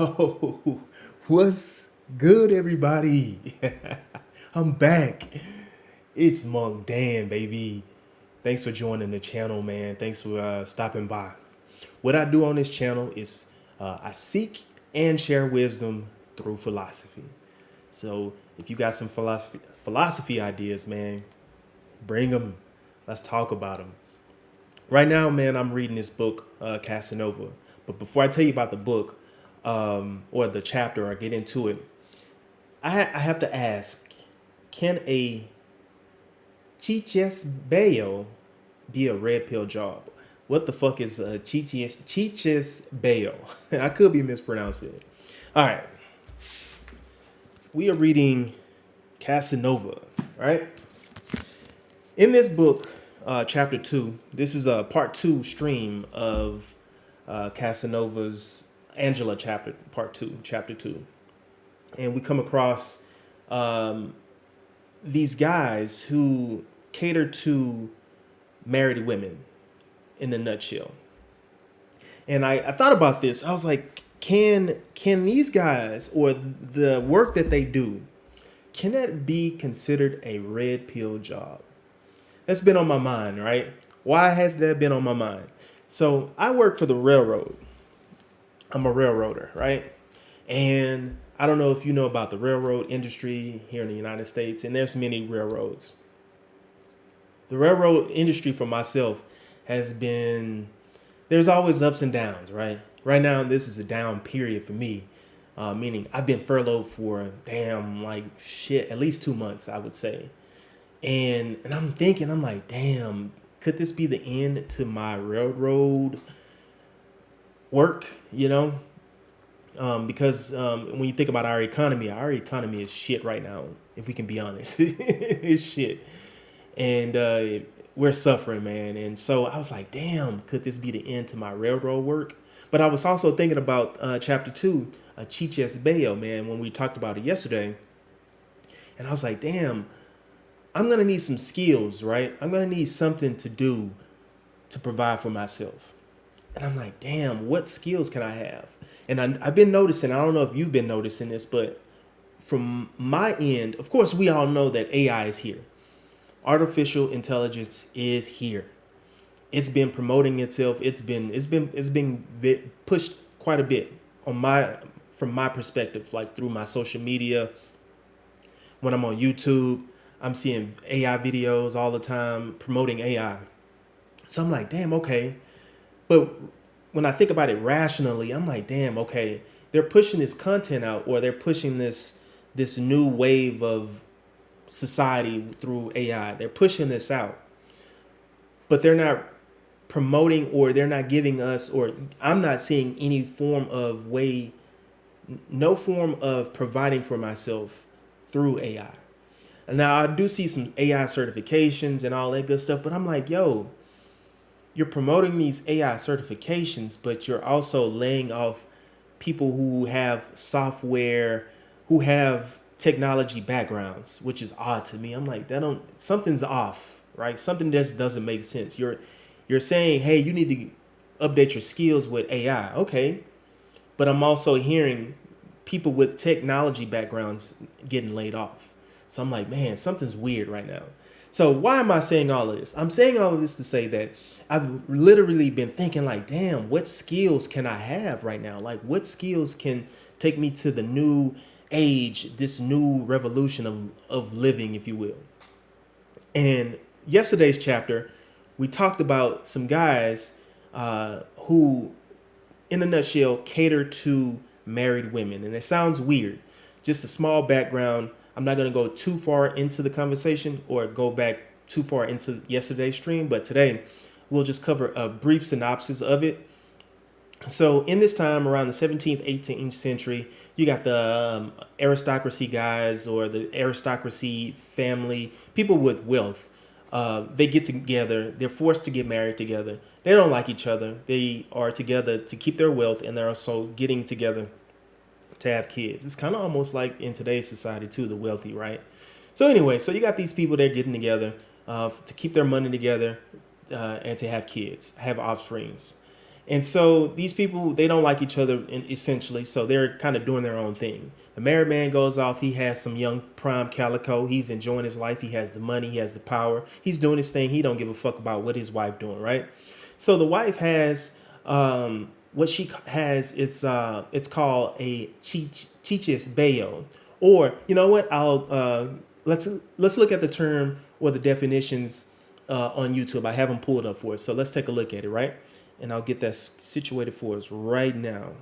Yo, what's good, everybody? I'm back. It's Monk Dan, baby. Thanks for joining the channel, man. Thanks for stopping by. What I do on this channel is I seek and share wisdom through philosophy. So if you got some philosophy ideas, man, bring them. Let's talk about them. Right now, man, I'm reading this book, Casanova. But before I tell you about the book or the chapter or get into it, I have to ask, can a Cicisbeo be a red pill job? What the fuck is a Cicisbeo? I could be mispronouncing it. All right. We are reading Casanova, right? In this book, chapter 2, this is a part 2 stream of Casanova's Angela chapter, part 2, chapter 2. And we come across these guys who cater to married women in a nutshell. And I thought about this. I was like, can these guys or the work that they do, can that be considered a red pill job? That's been on my mind, right? Why has that been on my mind? So I work for the railroad. I'm a railroader, right? And I don't know if you know about the railroad industry here in the United States, and there's many railroads. The railroad industry for myself has been, there's always ups and downs, right? Right now, this is a down period for me, meaning I've been furloughed for at least 2 months, I would say. And I'm thinking, I'm like, damn, could this be the end to my railroad work, because when you think about our economy is shit right now, if we can be honest. It's shit. And we're suffering, man. And so I was like, damn, could this be the end to my railroad work? But I was also thinking about chapter 2, Cicisbeo, man, when we talked about it yesterday. And I was like, damn, I'm going to need some skills, right? I'm going to need something to do to provide for myself. And I'm like, damn, what skills can I have? And I've been noticing, I don't know if you've been noticing this, but from my end, of course, we all know that AI is here. Artificial intelligence is here. It's been promoting itself. It's been pushed quite a bit from my perspective, like through my social media. When I'm on YouTube, I'm seeing AI videos all the time promoting AI. So I'm like, damn, okay. But when I think about it rationally, I'm like, damn, okay. They're pushing this content out, or they're pushing this new wave of society through AI. They're pushing this out. But they're not promoting, or they're not giving us, or I'm not seeing any no form of providing for myself through AI. Now, I do see some AI certifications and all that good stuff, but I'm like, yo, you're promoting these AI certifications, but you're also laying off people who have software, who have technology backgrounds, which is odd to me. I'm like, something's off, right? Something just doesn't make sense. You're saying, hey, you need to update your skills with AI. Okay. But I'm also hearing people with technology backgrounds getting laid off. So I'm like, man, something's weird right now. So why am I saying all of this? I'm saying all of this to say that I've literally been thinking like, damn, what skills can I have right now? Like, what skills can take me to the new age, this new revolution of living, if you will. And yesterday's chapter, we talked about some guys who, in a nutshell, cater to married women. And it sounds weird. Just a small background. I'm not going to go too far into the conversation or go back too far into yesterday's stream, but today we'll just cover a brief synopsis of it. So in this time around the 17th, 18th century, you got the aristocracy guys, or the aristocracy family, people with wealth. They get together. They're forced to get married together. They don't like each other. They are together to keep their wealth, and they're also getting together to have kids. It's kind of almost like in today's society too, the wealthy, right? So anyway, so you got these people that are getting together to keep their money together and to have kids, have offsprings. And so these people, they don't like each other essentially. So they're kind of doing their own thing. The married man goes off. He has some young prime calico. He's enjoying his life. He has the money. He has the power. He's doing his thing. He don't give a fuck about what his wife doing, right? So the wife has what she has. It's called a Cicisbeo, or you know what? Let's look at the term or the definitions on YouTube. I have them pulled up for us. So let's take a look at it, right? And I'll get that situated for us right now.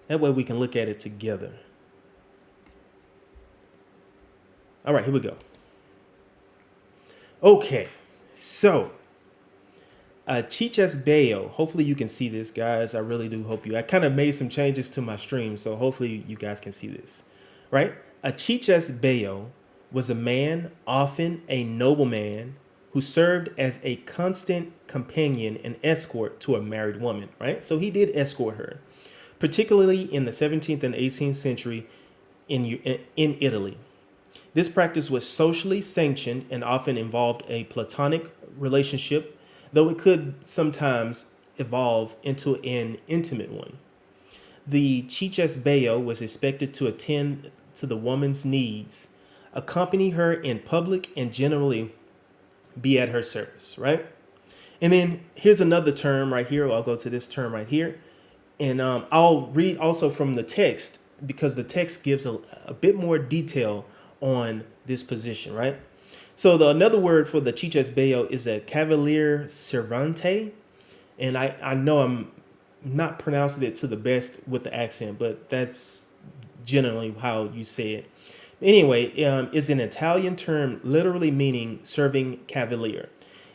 That way we can look at it together. All right, here we go. Okay, so Cicisbeo. Hopefully you can see this, guys. I really do hope you. I kind of made some changes to my stream, so hopefully you guys can see this, right? A Cicisbeo was a man, often a nobleman, who served as a constant companion and escort to a married woman, right? So he did escort her, particularly in the 17th and 18th century in Italy. This practice was socially sanctioned and often involved a platonic relationship, though it could sometimes evolve into an intimate one. The Cicisbeo was expected to attend to the woman's needs, accompany her in public, and generally be at her service, right? And then here's another term right here. I'll go to this term right here. And I'll read also from the text because the text gives a bit more detail on this position, right? So another word for the Cicisbeo is a cavalier servante. And I know I'm not pronouncing it to the best with the accent, but that's generally how you say it. Anyway, is an Italian term literally meaning serving cavalier.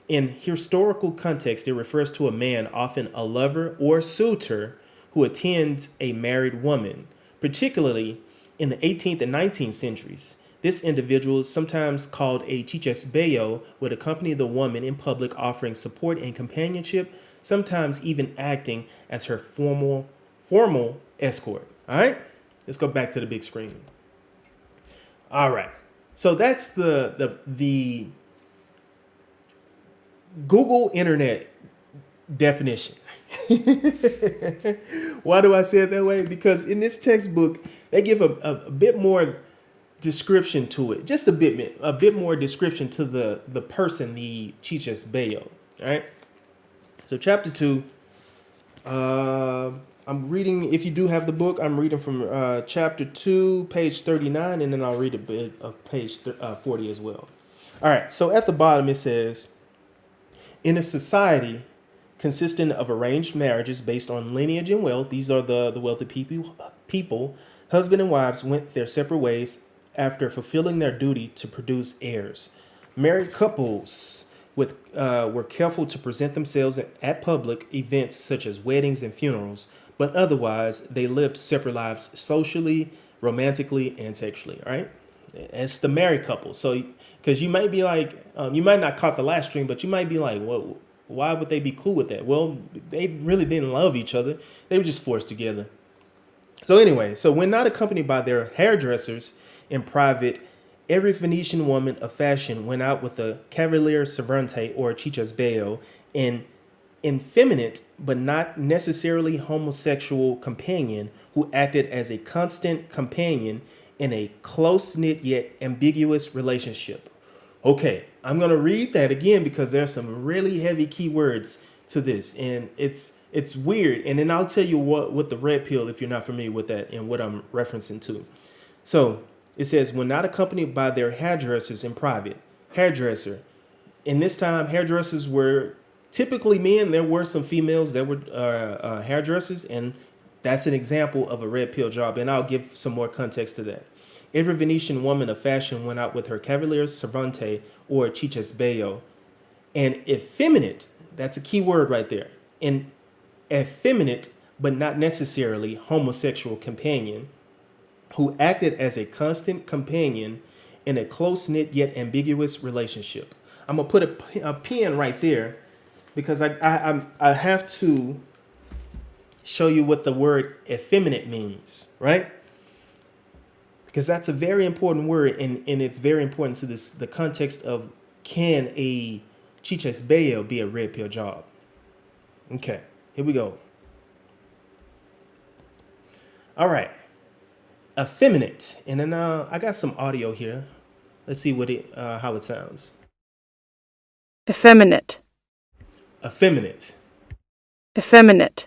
In historical context, it refers to a man, often a lover or suitor, who attends a married woman, particularly in the 18th and 19th centuries. This individual, sometimes called a Cicisbeo, would accompany the woman in public, offering support and companionship, sometimes even acting as her formal escort. All right, let's go back to the big screen. All right, so that's the Google Internet definition. Why do I say it that way? Because in this textbook, they give a bit more description to it, just a bit more description to the person, the Cicisbeo. All right. So chapter 2. I'm reading. If you do have the book, I'm reading from chapter 2, page 39, and then I'll read a bit of page 40 as well. All right. So at the bottom it says, in a society consisting of arranged marriages based on lineage and wealth, these are the wealthy people, husband and wives went their separate ways after fulfilling their duty to produce heirs. Married couples were careful to present themselves at public events such as weddings and funerals, but otherwise they lived separate lives socially, romantically, and sexually. All right, it's the married couple. So, because you might be like, you might not caught the last stream, but you might be like, well, why would they be cool with that? Well, they really didn't love each other. They were just forced together. So anyway, so when not accompanied by their hairdressers in private, every Venetian woman of fashion went out with a cavalier servante or Cicisbeo, an effeminate but not necessarily homosexual companion who acted as a constant companion in a close-knit yet ambiguous relationship. Okay, I'm going to read that again because there's some really heavy keywords to this, and it's weird. And then I'll tell you what the red pill, if you're not familiar with that, and what I'm referencing to. So it says, when not accompanied by their hairdressers in private. Hairdresser. In this time, hairdressers were typically men. There were some females that were hairdressers, and that's an example of a red pill job. And I'll give some more context to that. Every Venetian woman of fashion went out with her cavalier servante or Cicisbeo. An effeminate, that's a key word right there. An effeminate, but not necessarily homosexual companion who acted as a constant companion in a close-knit yet ambiguous relationship. I'm going to put a pin right there because I have to show you what the word effeminate means, right? Because that's a very important word, and it's very important to the context of, can a Cicisbeo be a red pill job? Okay, here we go. All right, effeminate, and then I got some audio here. Let's see how it sounds. effeminate, Effeminate, effeminate,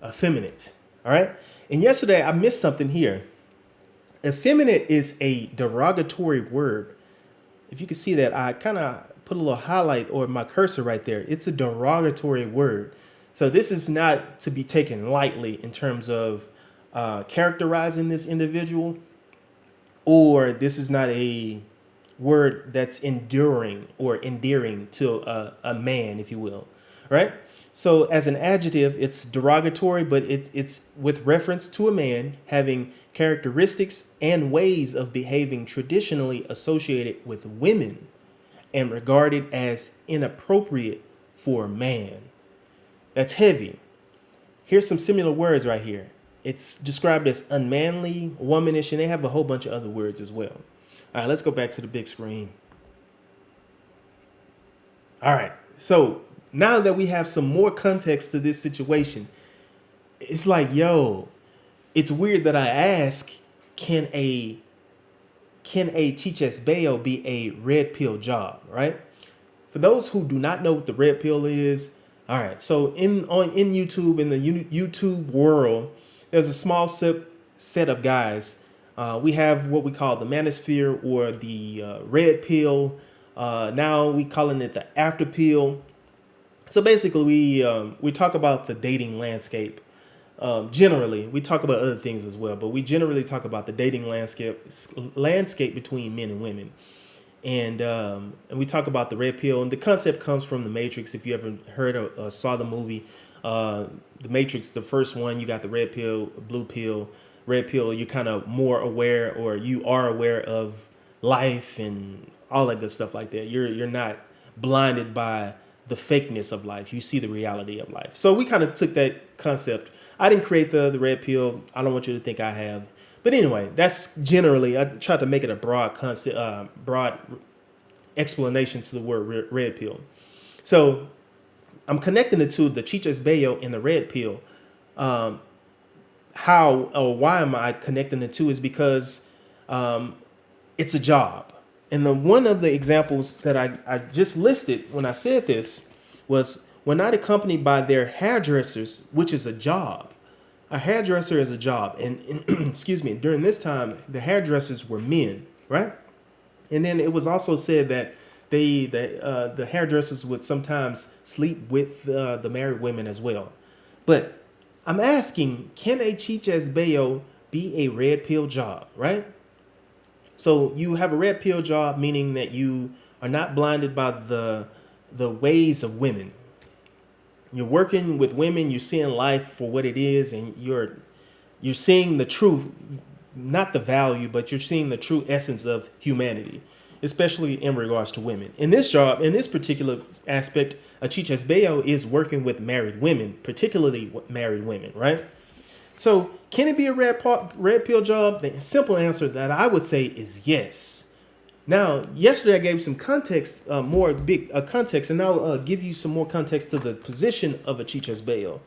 effeminate. All right, and yesterday I missed something here. Effeminate is a derogatory word. If you can see that, I kind of put a little highlight or my cursor right there. It's a derogatory word. So this is not to be taken lightly in terms of characterizing this individual, or this is not a word that's enduring or endearing to a man, if you will, right? So as an adjective, it's derogatory, but it's with reference to a man having characteristics and ways of behaving traditionally associated with women and regarded as inappropriate for a man. That's heavy. Here's some similar words right here. It's described as unmanly, womanish, and they have a whole bunch of other words as well. All right, let's go back to the big screen. All right, so now that we have some more context to this situation, it's like, yo, it's weird that I ask, can a Cicisbeo be a red pill job, right? For those who do not know what the red pill is, all right, so in YouTube, in the YouTube world, there's a small set of guys. We have what we call the manosphere or the red pill. Now we calling it the after pill. So basically, we talk about the dating landscape. Generally, we talk about other things as well, but we generally talk about the dating landscape between men and women. And we talk about the red pill, and the concept comes from the Matrix. If you ever heard or saw the movie, the Matrix, the first one, you got the red pill, blue pill. Red pill, you're kind of more aware, or you are aware of life and all that good stuff like that. You're not blinded by the fakeness of life. You see the reality of life. So we kind of took that concept. I didn't create the red pill. I don't want you to think I have. But anyway, that's generally, I tried to make it a broad concept, broad explanation to the word red pill. So I'm connecting the two, the Cicisbeo and the red pill. How or why am I connecting the two is because it's a job. And one of the examples that I just listed when I said this was when not accompanied by their hairdressers, which is a job. A hairdresser is a job. And excuse me, during this time, the hairdressers were men, right? And then it was also said that the hairdressers would sometimes sleep with the married women as well. But I'm asking, can a Cicisbeo be a red pill job, right? So you have a red pill job, meaning that you are not blinded by the ways of women. You're working with women, you're seeing life for what it is, and you're seeing the truth, not the value, but you're seeing the true essence of humanity, especially in regards to women. In this job, in this particular aspect, a Cicisbeo is working with married women, particularly married women, right? So can it be a red pill job? The simple answer that I would say is yes. Now, yesterday I gave some context, more big context, and now I'll give you some more context to the position of a Cicisbeo.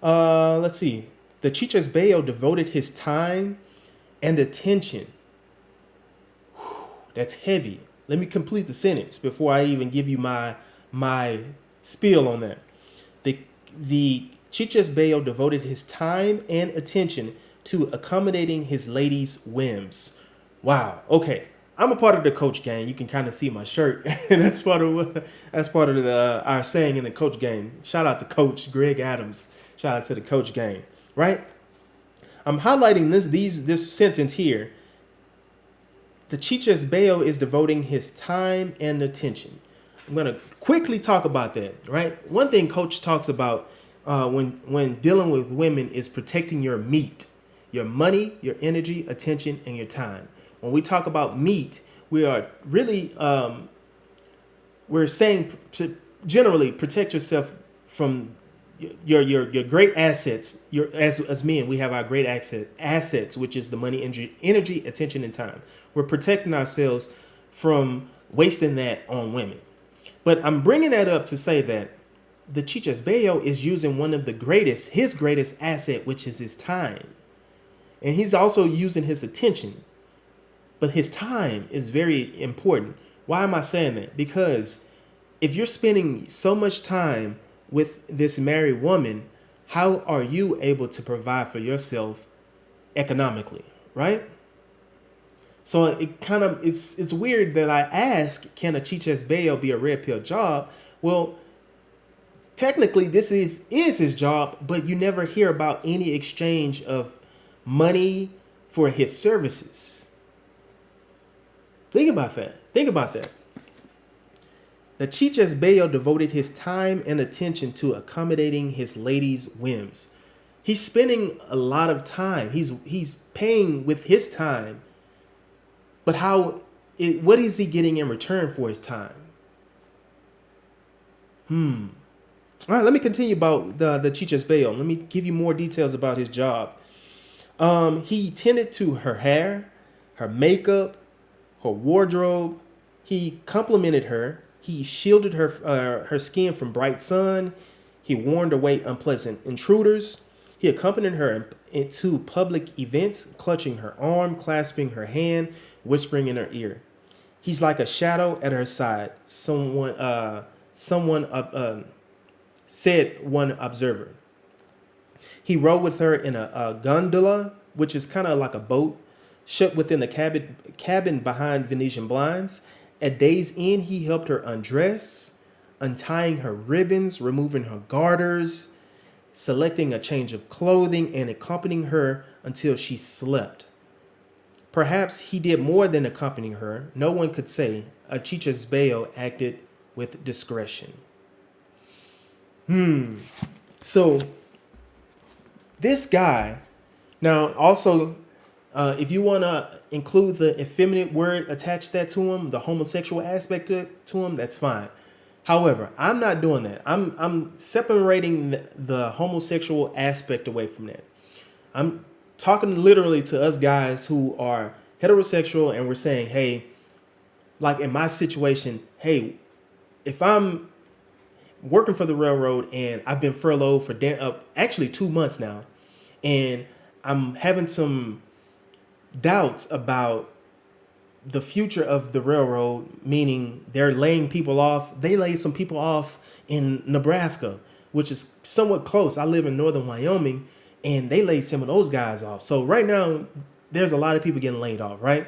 Let's see. The Cicisbeo devoted his time and attention. That's heavy. Let me complete the sentence before I even give you my spiel on that. The Cicisbeo devoted his time and attention to accommodating his ladies' whims. Wow. Okay. I'm a part of the coach gang. You can kind of see my shirt, and that's part of our saying in the coach gang. Shout out to Coach Greg Adams. Shout out to the coach gang. Right? I'm highlighting this sentence here. The Cicisbeo is devoting his time and attention. I'm going to quickly talk about that. Right? One thing Coach talks about when dealing with women is protecting your meat, your money, your energy, attention, and your time. When we talk about meat, we are really we're saying generally protect yourself from your great assets. As men, we have our great assets, which is the money, energy, attention, and time. We're protecting ourselves from wasting that on women. But I'm bringing that up to say that the Cicisbeo is using one of his greatest asset, which is his time. And he's also using his attention. But his time is very important. Why am I saying that? Because if you're spending so much time with this married woman, how are you able to provide for yourself economically, right? So it's weird that I ask, can a Cicisbeo be a red pill job? Well, technically this is his job, but you never hear about any exchange of money for his services. Think about that. Think about that. The Cicisbeo devoted his time and attention to accommodating his lady's whims. He's spending a lot of time. He's paying with his time. But what is he getting in return for his time? All right, let me continue about the Cicisbeo. Let me give you more details about his job. He tended to her hair, her makeup, her wardrobe. He complimented her. He shielded her skin from bright sun. He warned away unpleasant intruders. He accompanied her into public events, clutching her arm, clasping her hand, whispering in her ear. He's like a shadow at her side. Someone said one observer. He rode with her in a gondola, which is kind of like a boat, shut within the cabin behind Venetian blinds. At day's end, he helped her undress, untying her ribbons, removing her garters, selecting a change of clothing, and accompanying her until she slept. Perhaps he did more than accompany her. No one could say. A Cicisbeo acted with discretion. So this guy, now also, if you want to include the effeminate word, attach that to him, the homosexual aspect to him, that's fine. However, I'm not doing that. I'm separating the homosexual aspect away from that. I'm talking literally to us guys who are heterosexual, and we're saying, hey, like in my situation, hey, if I'm working for the railroad and I've been furloughed for actually 2 months now, and I'm having some doubts about the future of the railroad, meaning they're laying people off. They laid some people off in Nebraska, which is somewhat close. I live in northern Wyoming, and they laid some of those guys off. So right now, there's a lot of people getting laid off, right?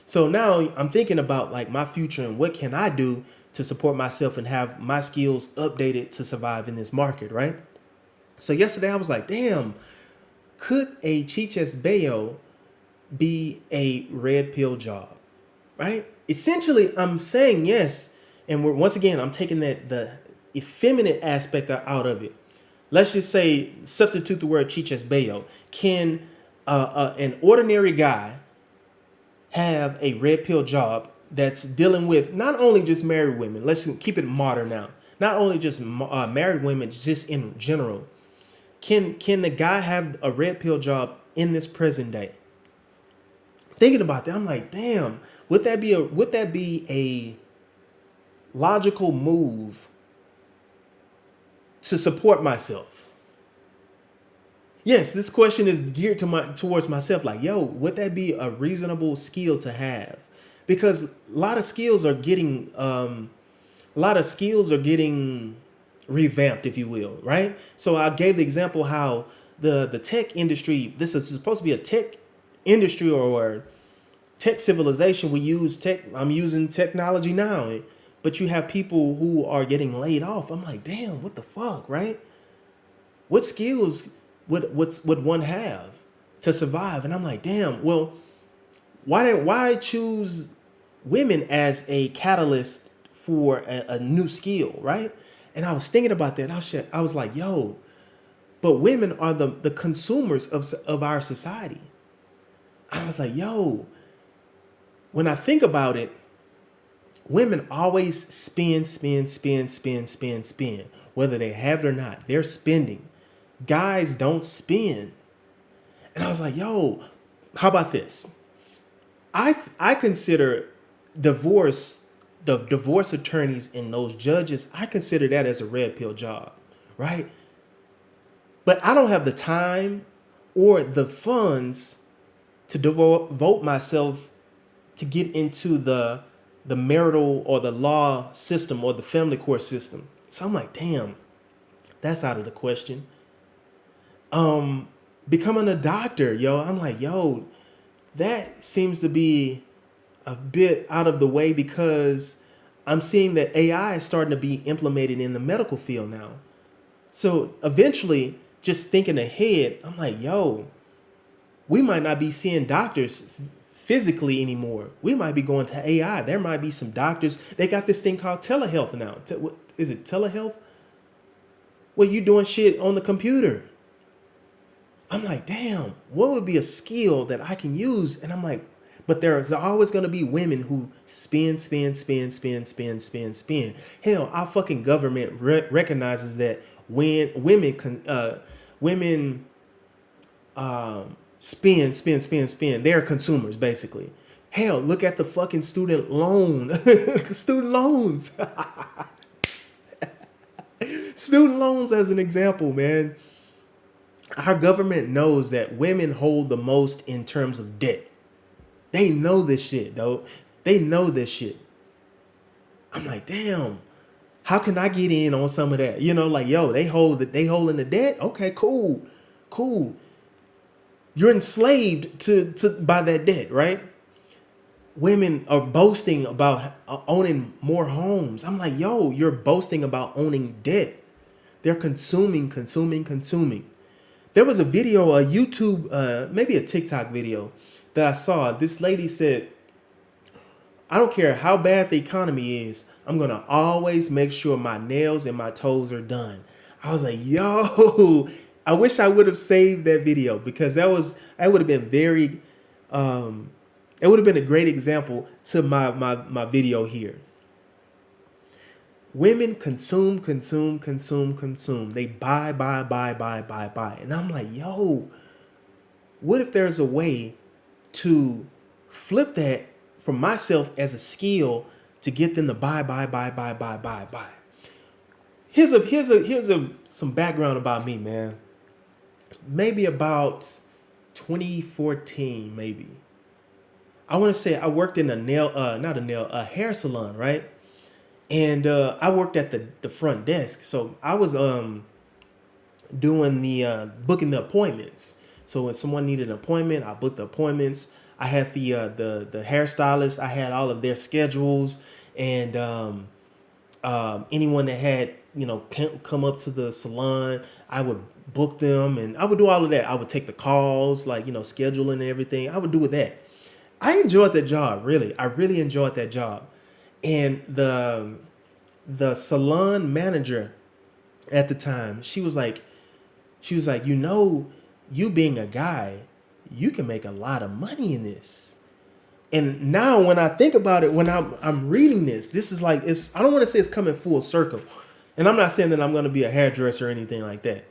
So now I'm thinking about like my future and what can I do to support myself and have my skills updated to survive in this market, right? So yesterday I was like, damn, could a Cicisbeo be a red pill job, right? Essentially, I'm saying yes. And once again, I'm taking the effeminate aspect out of it. Let's just say, substitute the word Cicisbeo. Can an ordinary guy have a red pill job that's dealing with not only just married women? Let's keep it modern now. Not only just married women, just in general. Can the guy have a red pill job in this present day? Thinking about that, I'm like, damn, would that be a logical move to support myself? Yes, this question is geared towards myself. Like, yo, would that be a reasonable skill to have? Because a lot of skills are getting revamped, if you will, right? So I gave the example how the tech industry, this is supposed to be a tech industry or tech civilization. We use tech. I'm using technology now, but you have people who are getting laid off. I'm like, damn, what the fuck, right? What skills would one have to survive? And I'm like, damn, well, why choose women as a catalyst for a new skill, right? And I was thinking about that. I was like, yo, but women are the consumers of our society. I was like, yo, when I think about it, women always spend, whether they have it or not. They're spending. Guys don't spend. And I was like, yo, how about this? I consider divorce the divorce attorneys and those judges, I consider that as a red pill job, right? But I don't have the time or the funds to devote myself to get into the marital or the law system or the family court system. So I'm like, damn, that's out of the question. Becoming a doctor, yo, I'm like, yo, that seems to be a bit out of the way because I'm seeing that AI is starting to be implemented in the medical field now. So eventually, just thinking ahead, I'm like, yo, we might not be seeing doctors physically anymore. We might be going to AI. There might be some doctors. They got this thing called telehealth now. Is it telehealth? Well, you doing shit on the computer. I'm like, damn, what would be a skill that I can use? And I'm like, but there's always going to be women who spin. Hell, our fucking government recognizes that when women spin, they're consumers basically. Hell, look at the fucking student loan, student loans, student loans as an example, man. Our government knows that women hold the most in terms of debt. They know this shit, though. They know this shit. I'm like, damn, how can I get in on some of that? You know, like, yo, they holding the debt. Okay, cool. You're enslaved to by that debt, right? Women are boasting about owning more homes. I'm like, yo, you're boasting about owning debt. They're consuming. There was a video, a YouTube, maybe a TikTok video that I saw. This lady said, I don't care how bad the economy is, I'm going to always make sure my nails and my toes are done. I was like, yo, I wish I would have saved that video because that would have been very, it would have been a great example to my video here. Women consume. They buy. And I'm like, yo, what if there's a way to flip that for myself as a skill to get them to buy. Here's some background about me, man. Maybe about 2014, maybe. I want to say I worked in a hair salon, right? And I worked at the front desk. So I was doing the booking the appointments. So when someone needed an appointment, I booked the appointments. I had the hairstylist. I had all of their schedules, and anyone that had come up to the salon, I would book them, and I would do all of that. I would take the calls, like scheduling and everything. I would do with that. I enjoyed that job, really. I really enjoyed that job, and the salon manager at the time, she was like, you being a guy, you can make a lot of money in this. And now when I think about it, when I'm reading this is like, I don't want to say it's coming full circle. And I'm not saying that I'm going to be a hairdresser or anything like that.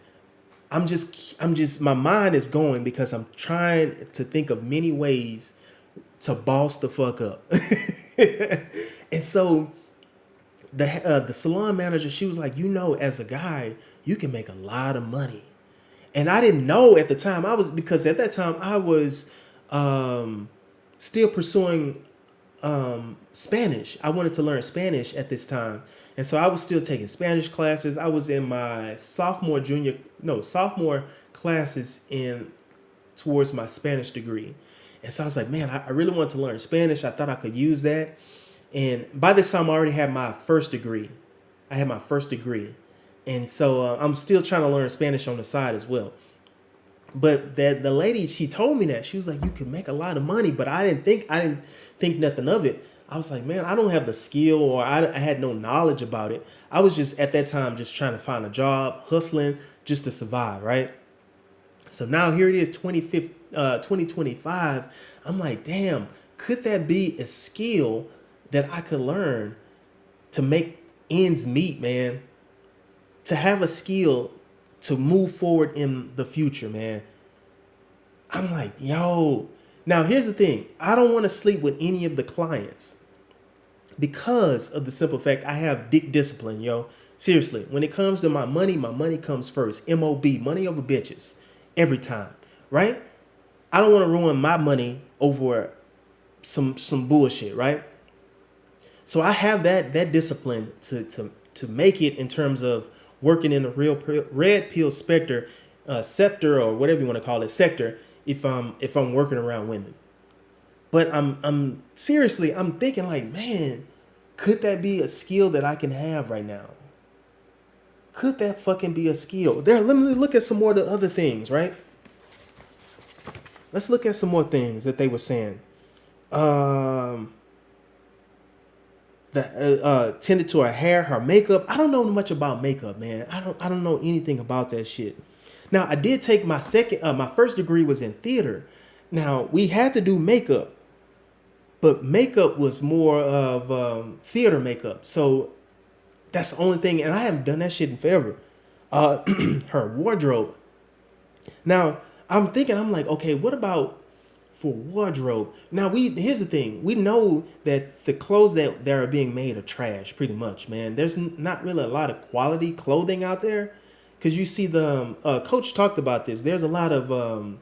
I'm just, my mind is going because I'm trying to think of many ways to boss the fuck up. And so the salon manager, she was like, as a guy, you can make a lot of money. And I didn't know at the time. Because at that time I was still pursuing Spanish. I wanted to learn Spanish at this time. And so I was still taking Spanish classes. I was in my sophomore classes towards my Spanish degree. And so I was like, man, I really want to learn Spanish. I thought I could use that. And by this time I already had my first degree. And so I'm still trying to learn Spanish on the side as well. But the lady, she told me that. She was like, you can make a lot of money, but I didn't think nothing of it. I was like, man, I don't have the skill, or I had no knowledge about it. I was just at that time just trying to find a job, hustling just to survive, right? So now here it is, 2025. I'm like, damn, could that be a skill that I could learn to make ends meet, man? To have a skill to move forward in the future, man. I'm like, yo. Now, here's the thing. I don't want to sleep with any of the clients. because of the simple fact I have dick discipline, yo. Seriously, when it comes to my money comes first. MOB, money over bitches, every time, right? I don't want to ruin my money over some bullshit, right? So I have that discipline to make it in terms of working in a real red pill sector or whatever you want to call it sector if I'm working around women. But I'm seriously I'm thinking like, man, could that be a skill that I can have right now? Could that fucking be a skill? There, let me look at some more of the other things, right? Let's look at some more things that they were saying. That tended to her hair, her makeup. I don't know much about makeup, man. I don't know anything about that shit. Now, I did take my first degree was in theater. Now, we had to do makeup, but makeup was more of theater makeup. So that's the only thing, and I haven't done that shit in forever. Her wardrobe. Now, I'm like, okay, what about for wardrobe? Now, here's the thing. We know that the clothes that are being made are trash, pretty much, man. There's not really a lot of quality clothing out there. Because you see Coach talked about this. There's a lot of,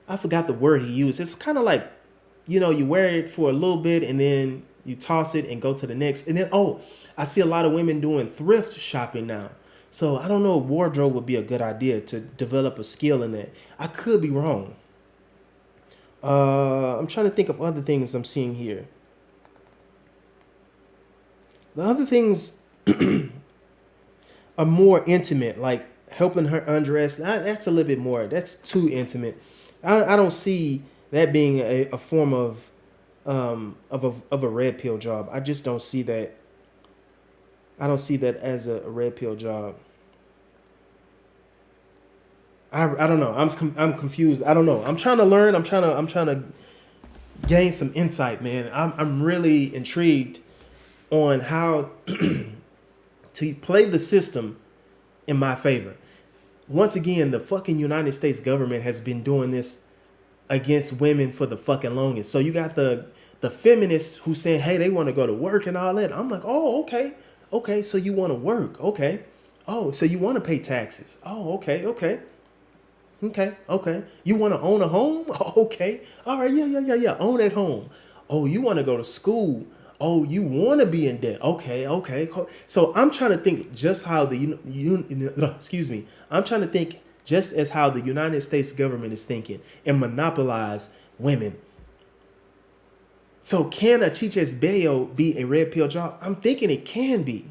I forgot the word he used. It's kind of like, you wear it for a little bit and then you toss it and go to the next. And then, I see a lot of women doing thrift shopping now. So I don't know if wardrobe would be a good idea to develop a skill in that. I could be wrong. I'm trying to think of other things I'm seeing here. The other things are more intimate, like helping her undress. That's a little bit more. That's too intimate. I don't see that being a form of a red pill job. I just don't see that. I don't see that as a red pill job. I don't know. I'm confused. I don't know. I'm trying to learn. I'm trying to gain some insight, man. I'm really intrigued on how to play the system in my favor. Once again, the fucking United States government has been doing this against women for the fucking longest. So you got the feminists who saying, hey, they want to go to work and all that. I'm like, oh, okay. Okay, so you want to work. Okay. Oh, so you want to pay taxes. Oh, okay, okay. Okay. You want to own a home? Okay. All right. Yeah. Own that home. Oh, you want to go to school? Oh, you want to be in debt? Okay. So I'm trying to think just how excuse me. I'm trying to think just as how the United States government is thinking and monopolize women. So can a Cicisbeo be a red pill job? I'm thinking it can be.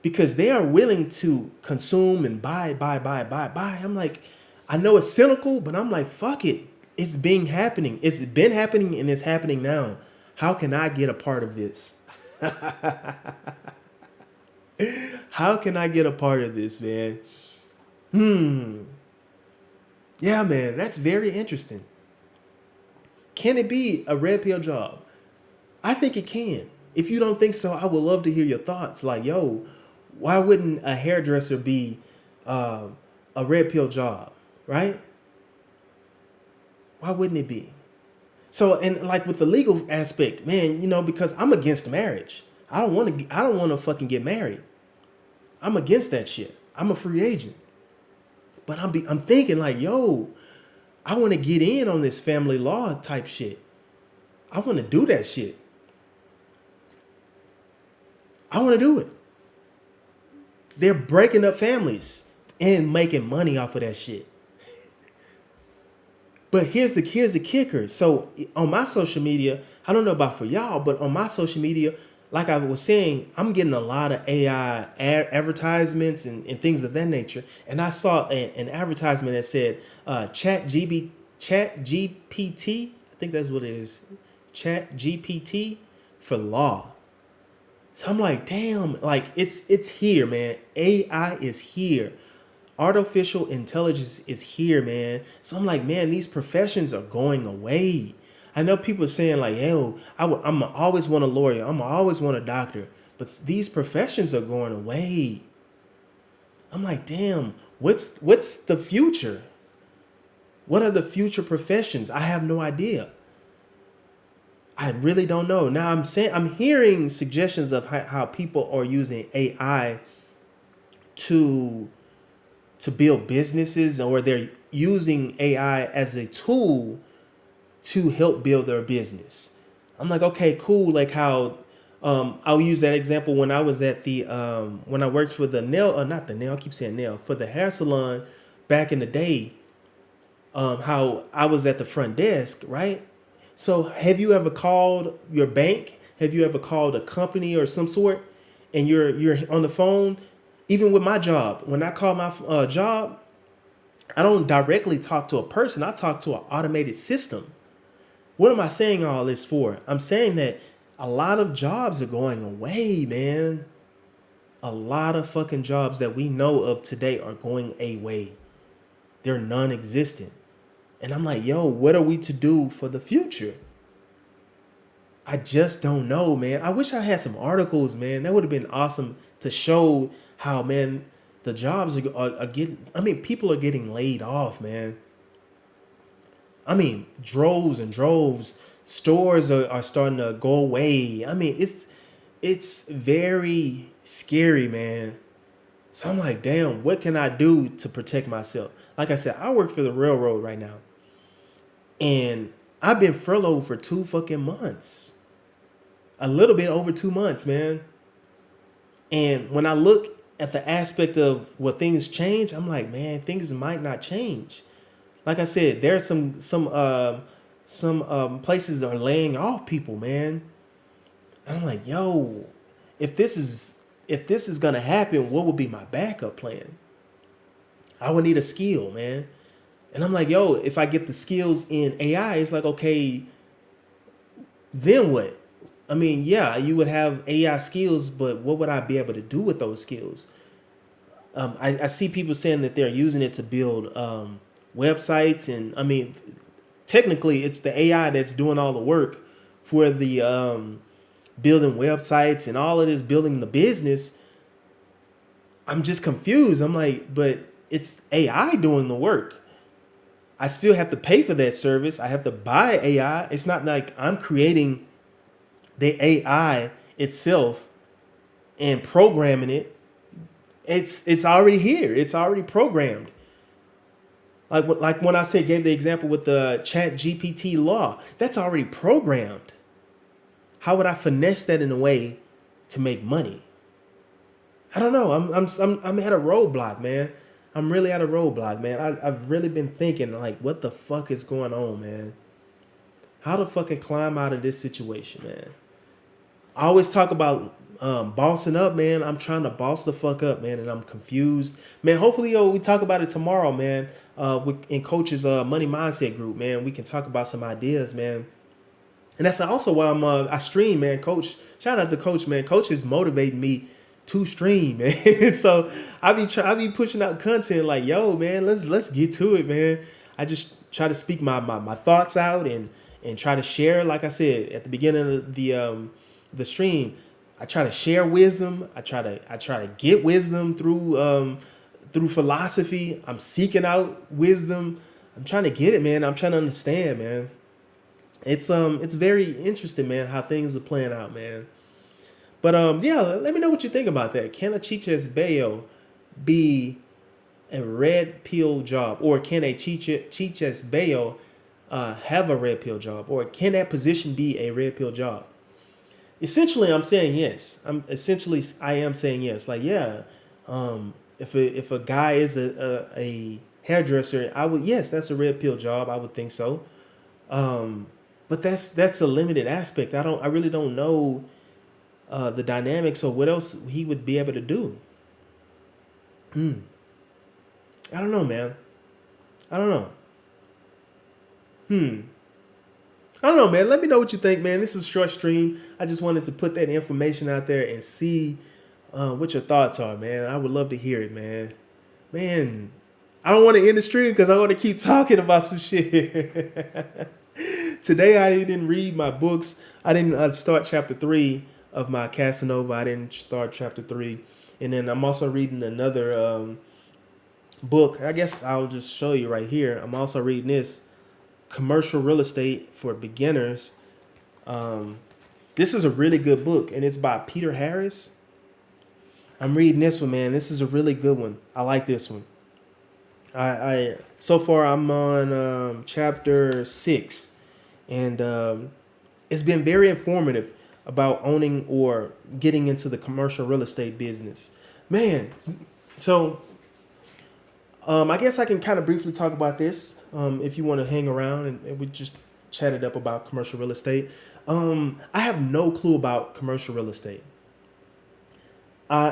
Because they are willing to consume and buy. I'm like, I know it's cynical, but I'm like, fuck it. It's happening. It's been happening and it's happening now. How can I get a part of this? How can I get a part of this, man? Yeah, man, that's very interesting. Can it be a red pill job? I think it can. If you don't think so, I would love to hear your thoughts. Like, yo, why wouldn't a hairdresser be a red pill job, right? Why wouldn't it be? So, and like with the legal aspect, man, because I'm against marriage. I don't want to fucking get married. I'm against that shit. I'm a free agent. But I'm thinking like, yo, I want to get in on this family law type shit. I want to do that shit. I want to do it. They're breaking up families and making money off of that shit. But here's the kicker. So on my social media, I don't know about for y'all, but on my social media, like I was saying, I'm getting a lot of AI advertisements and things of that nature. And I saw an advertisement that said Chat GPT. I think that's what it is. Chat GPT for law. So I'm like, damn, like it's here, man. AI is here. Artificial intelligence is here, man. So I'm like, man, these professions are going away. I know people are saying like, yo, I'm always want a lawyer. I'm always want a doctor. But these professions are going away. I'm like, damn, what's the future? What are the future professions? I have no idea. I really don't know. Now I'm hearing suggestions of how people are using AI to build businesses, or they're using AI as a tool to help build their business. I'm like, okay, cool. Like how I'll use that example when I was at the when I worked for the nail, not the nail, I keep saying nail, for the hair salon back in the day. How I was at the front desk, right? So have you ever called your bank? Have you ever called a company or some sort, and you're on the phone? Even with my job, when I call my job, I don't directly talk to a person. I talk to an automated system. What am I saying all this for? I'm saying that a lot of jobs are going away, man. A lot of fucking jobs that we know of today are going away. They're non-existent. And I'm like, yo, what are we to do for the future? I just don't know, man. I wish I had some articles, man. That would have been awesome to show how, man, the jobs are getting, I mean, people are getting laid off, man. I mean, droves and droves. Stores are starting to go away. I mean, it's very scary, man. So I'm like, damn, what can I do to protect myself? Like I said, I work for the railroad right now. And I've been furloughed for 2 fucking months. A little bit over 2 months, man. And when I look at the aspect of what things change, I'm like, man, things might not change. Like I said, there's some places that are laying off people, man. And I'm like, yo, if this is gonna happen, what would be my backup plan? I would need a skill, man. And I'm like, yo, if I get the skills in AI, it's like, okay, then what? I mean, yeah, you would have AI skills, but what would I be able to do with those skills? I see people saying that they're using it to build websites, and I mean, technically, it's the AI that's doing all the work for the building websites and all of this, building the business. I'm just confused. I'm like, but it's AI doing the work. I still have to pay for that service. I have to buy AI. It's not like I'm creating the AI itself and programming it. It's already here. It's already programmed. Like when I said, gave the example with the Chat GPT law, that's already programmed. How would I finesse that in a way to make money? I don't know. I'm at a roadblock, man. I'm really at a roadblock, man. I've really been thinking, like, what the fuck is going on, man? How to fucking climb out of this situation, man? I always talk about bossing up, man. I'm trying to boss the fuck up, man, and I'm confused, man. Hopefully, we talk about it tomorrow, man. In Coach's money mindset group, man, we can talk about some ideas, man. And that's also why I stream, man. Coach, shout out to Coach, man. Coach is motivating me to stream, man. So I be pushing out content like, yo, man, let's get to it, man. I just try to speak my thoughts out and try to share. Like I said at the beginning of the stream, I try to share wisdom. I try to get wisdom through philosophy. I'm seeking out wisdom. I'm trying to get it, man. I'm trying to understand, man. It's very interesting, man, how things are playing out, man. But yeah, let me know what you think about that. Can a Cicisbeo be a red pill job, or can a Cicisbeo have a red pill job, or can that position be a red pill job? Essentially, I'm saying yes. I am saying yes. Like, yeah, if a guy is a hairdresser, yes, that's a red pill job. I would think so. But that's a limited aspect. I really don't know the dynamics or what else he would be able to do. I don't know, man. I don't know. I don't know, man. Let me know what you think, man. This is a short stream. I just wanted to put that information out there and see what your thoughts are, man. I would love to hear it, man. Man, I don't want to end the stream because I want to keep talking about some shit. Today I didn't read my books. I didn't start chapter 3 of my Casanova. I didn't start chapter 3. And then I'm also reading another book. I guess I'll just show you right here. I'm also reading this, Commercial Real Estate for Beginners. This is a really good book, and it's by Peter Harris. I'm reading this one, man. This is a really good one. I like this one. I so far I'm on chapter 6, and it's been very informative about owning or getting into the commercial real estate business. Man, so I guess I can kind of briefly talk about this if you want to hang around and we just chatted up about commercial real estate. I have no clue about commercial real estate. I,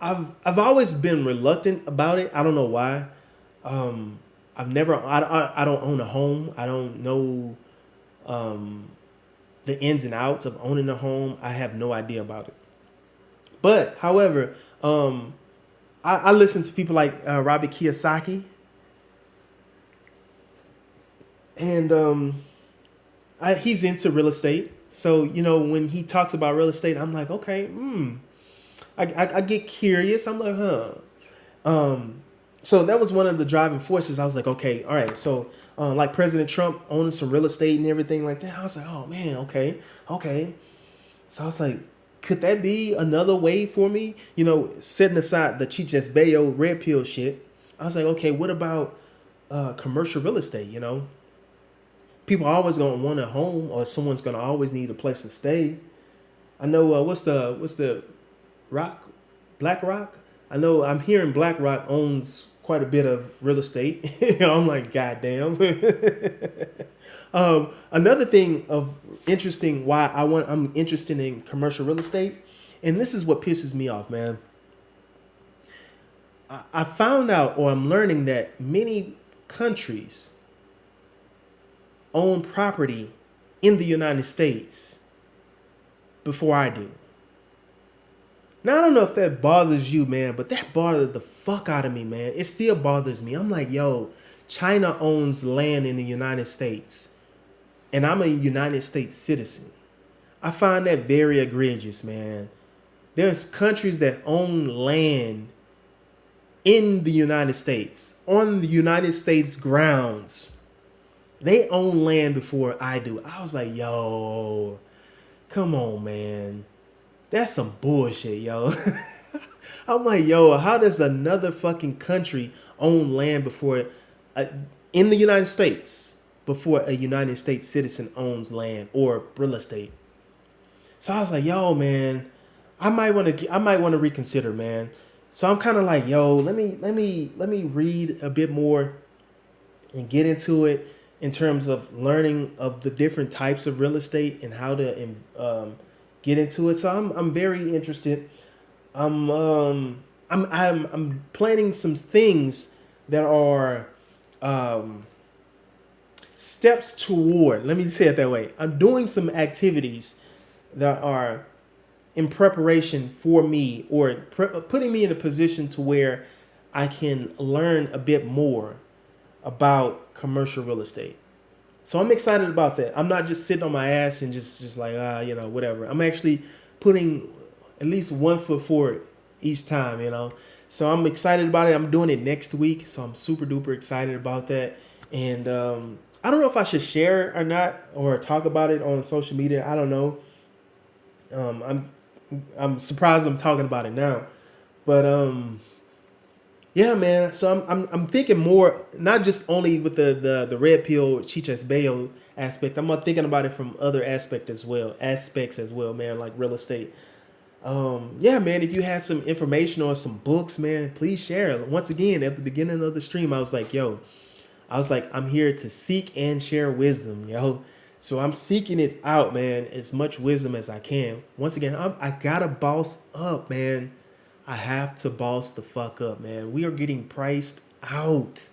I'm, I've always been reluctant about it. I don't know why. I don't own a home. I don't know the ins and outs of owning a home. I have no idea about it. But however, I listen to people like Robert Kiyosaki, and he's into real estate. So when he talks about real estate, I'm like, okay, I get curious. I'm like, huh. So that was one of the driving forces. I was like, okay, all right. So like President Trump owning some real estate and everything like that. I was like, oh man, okay. So I was like, could that be another way for me? Setting aside the Cicisbeo red pill shit, I was like, okay, what about commercial real estate? People are always gonna want a home, or someone's gonna always need a place to stay. I know what's the rock, BlackRock. I know I'm hearing BlackRock owns quite a bit of real estate. I'm like, goddamn. Another thing of interesting why I'm interested in commercial real estate, and this is what pisses me off, man. I found out, or I'm learning, that many countries own property in the United States before I do. Now, I don't know if that bothers you, man, but that bothered the fuck out of me, man. It still bothers me. I'm like, yo, China owns land in the United States, and I'm a United States citizen. I find that very egregious, man. There's countries that own land in the United States, on the United States grounds. They own land before I do. I was like, yo, come on, man. That's some bullshit, yo. I'm like, yo, how does another fucking country own land in the United States before a United States citizen owns land or real estate? So I was like, yo, man, I might want to reconsider, man. So I'm kind of like, yo, let me read a bit more and get into it in terms of learning of the different types of real estate and how to get into it. So I'm very interested. I'm planning some things that are steps toward. Let me say it that way. I'm doing some activities that are in preparation for me, or putting me in a position to where I can learn a bit more about commercial real estate. So I'm excited about that. I'm not just sitting on my ass and just like, whatever. I'm actually putting at least one foot forward each time, So I'm excited about it. I'm doing it next week. So I'm super duper excited about that. And I don't know if I should share or not, or talk about it on social media. I don't know. I'm surprised I'm talking about it now. But yeah, man. So I'm thinking more, not just only with the red pill Cicisbeo aspect. I'm thinking about it from other aspects as well, man, like real estate. Yeah, man, if you had some information or some books, man, please share. Once again, at the beginning of the stream, I was like, I'm here to seek and share wisdom, yo. So I'm seeking it out, man, as much wisdom as I can. Once again, I gotta boss up, man. I have to boss the fuck up, man. We are getting priced out.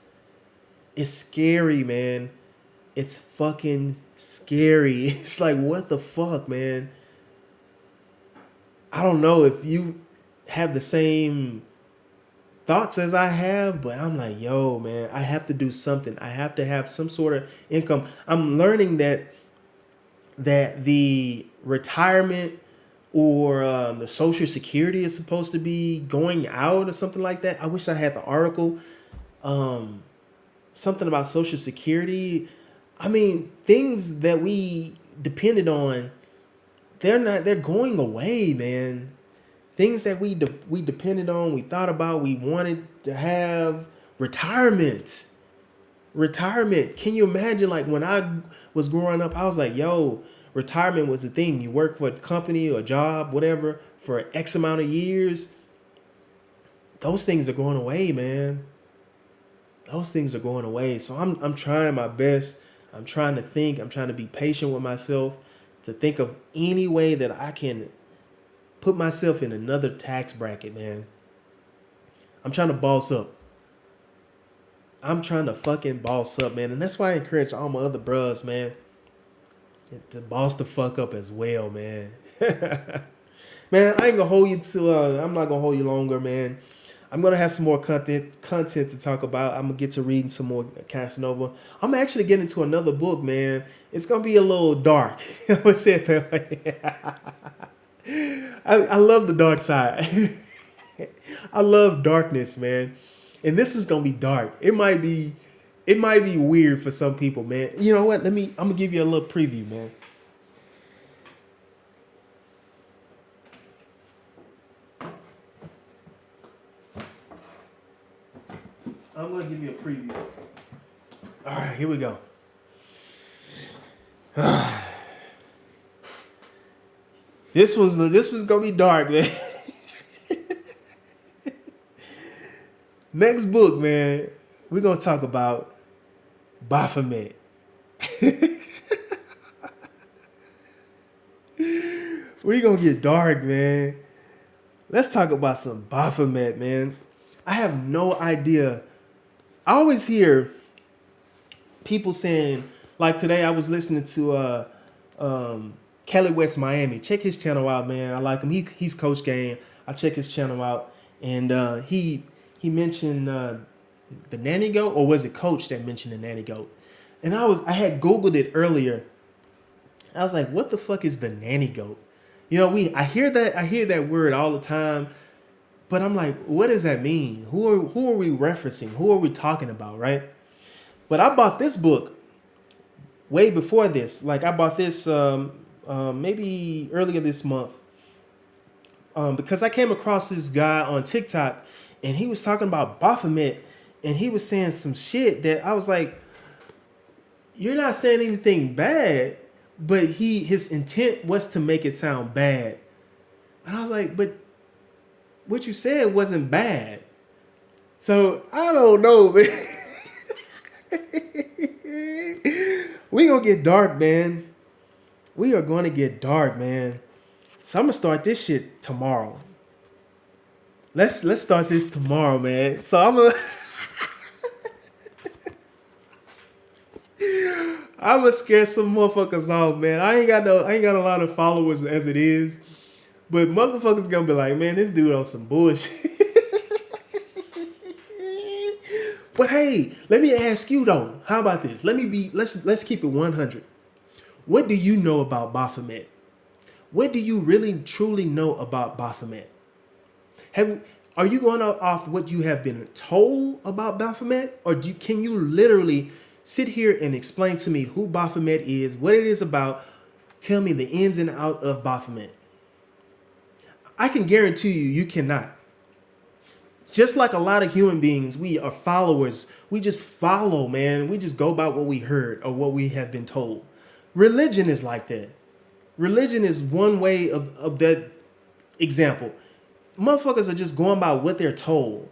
It's scary, man. It's fucking scary. It's like, what the fuck, man? I don't know if you have the same thoughts as I have, but I'm like, yo, man, I have to do something. I have to have some sort of income. I'm learning that the retirement or the Social Security is supposed to be going out or something like that. I wish I had the article. Something about Social Security. I mean, things that we depended on, they're going away, man. Things that we depended on, we thought about, we wanted to have. Retirement. Can you imagine, like, when I was growing up, I was like, yo, retirement was the thing. You work for a company or a job, whatever, for X amount of years. Those things are going away, man. Those things are going away. So I'm trying my best. I'm trying to think. I'm trying to be patient with myself, to think of any way that I can put myself in another tax bracket, man. I'm trying to boss up. I'm trying to fucking boss up, man. And that's why I encourage all my other bros, man, to boss the fuck up as well, man. Man, I ain't gonna hold you I'm not gonna hold you longer, man. I'm gonna have some more content to talk about. I'm gonna get to reading some more Casanova. I'm actually getting into another book, man. It's gonna be a little dark. I would say it that way. I love the dark side. I love darkness, man. And this was gonna be dark. It might be weird for some people, man. You know what? I'm gonna give you a little preview, man. I'm gonna give you a preview. All right, here we go. This was gonna be dark, man. Next book, man, we're gonna talk about Baphomet. We're gonna get dark, man. Let's talk about some Baphomet, man. I have no idea. I always hear people saying, like today I was listening to Kelly West Miami. Check his channel out, man. I like him. He's Coach Game. I check his channel out, and he mentioned the nanny goat, or was it Coach that mentioned the nanny goat? And I had Googled it earlier. I was like, what the fuck is the nanny goat? You know, I hear that word all the time, but I'm like, what does that mean? Who are we referencing? Who are we talking about, right? But I bought this book way before this. Like, I bought this maybe earlier this month because I came across this guy on TikTok, and he was talking about Baphomet, and he was saying some shit that I was like, you're not saying anything bad, but his intent was to make it sound bad. And I was like, but what you said wasn't bad. So I don't know, man. We gonna get dark, man. We are gonna get dark, man. So I'm gonna start this shit tomorrow. Let's start this tomorrow, man. So I'm gonna scare some motherfuckers off, man. I ain't got a lot of followers as it is, but motherfuckers gonna be like, man, this dude on some bullshit. But hey, let me ask you though. How about this? Let's keep it 100. What do you know about Baphomet? What do you really truly know about Baphomet? Are you going off what you have been told about Baphomet, or can you literally sit here and explain to me who Baphomet is, what it is about? Tell me the ins and out of Baphomet. I can guarantee you cannot. Just like a lot of human beings, we are followers. We just follow, man. We just go about what we heard or what we have been told. Religion is like that. Religion is one way of that example. Motherfuckers are just going by what they're told.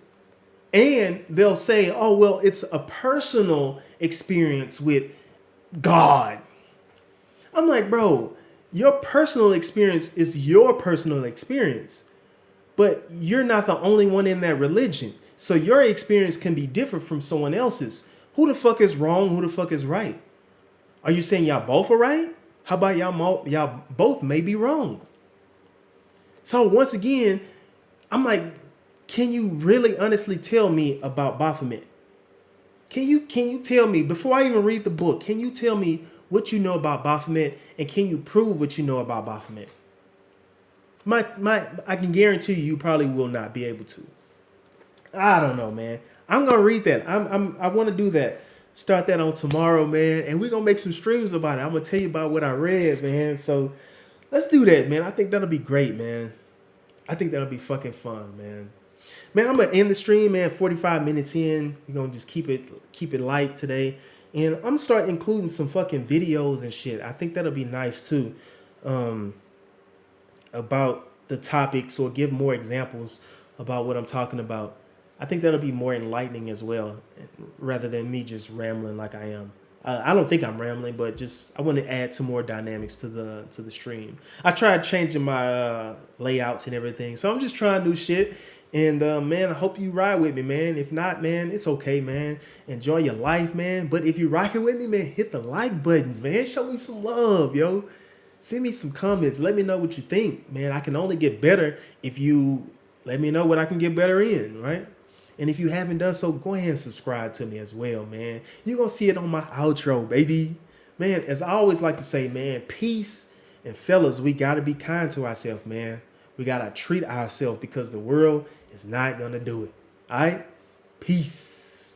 And they'll say, oh, well, it's a personal experience with God. I'm like, bro, your personal experience is your personal experience. But you're not the only one in that religion. So your experience can be different from someone else's. Who the fuck is wrong? Who the fuck is right? Are you saying y'all both are right? How about y'all both may be wrong? So once again, I'm like, can you really honestly tell me about Baphomet? Can you tell me, before I even read the book, can you tell me what you know about Baphomet, and can you prove what you know about Baphomet? I can guarantee you probably will not be able to. I don't know, man. I'm gonna read that. I want to do that. Start that on tomorrow, man. And we're going to make some streams about it. I'm going to tell you about what I read, man. So let's do that, man. I think that'll be great, man. I think that'll be fucking fun, man. Man, I'm gonna end the stream, man. 45 minutes in, we're gonna just keep it light today, and I'm gonna start including some fucking videos and shit. I think that'll be nice too, about the topics, or give more examples about what I'm talking about. I think that'll be more enlightening as well, rather than me just rambling like I am. I don't think I'm rambling, but just I want to add some more dynamics to the stream. I tried changing my layouts and everything, so I'm just trying new shit. And man, I hope you ride with me, man. If not, man, it's okay, man. Enjoy your life, man. But if you're rocking with me, man, hit the like button, man. Show me some love, yo. Send me some comments. Let me know what you think, man. I can only get better if you let me know what I can get better in, right? And if you haven't done so, go ahead and subscribe to me as well, man. You're going to see it on my outro, baby. Man, as I always like to say, man, peace. And fellas, we got to be kind to ourselves, man. We got to treat ourselves, because the world is not going to do it. All right? Peace.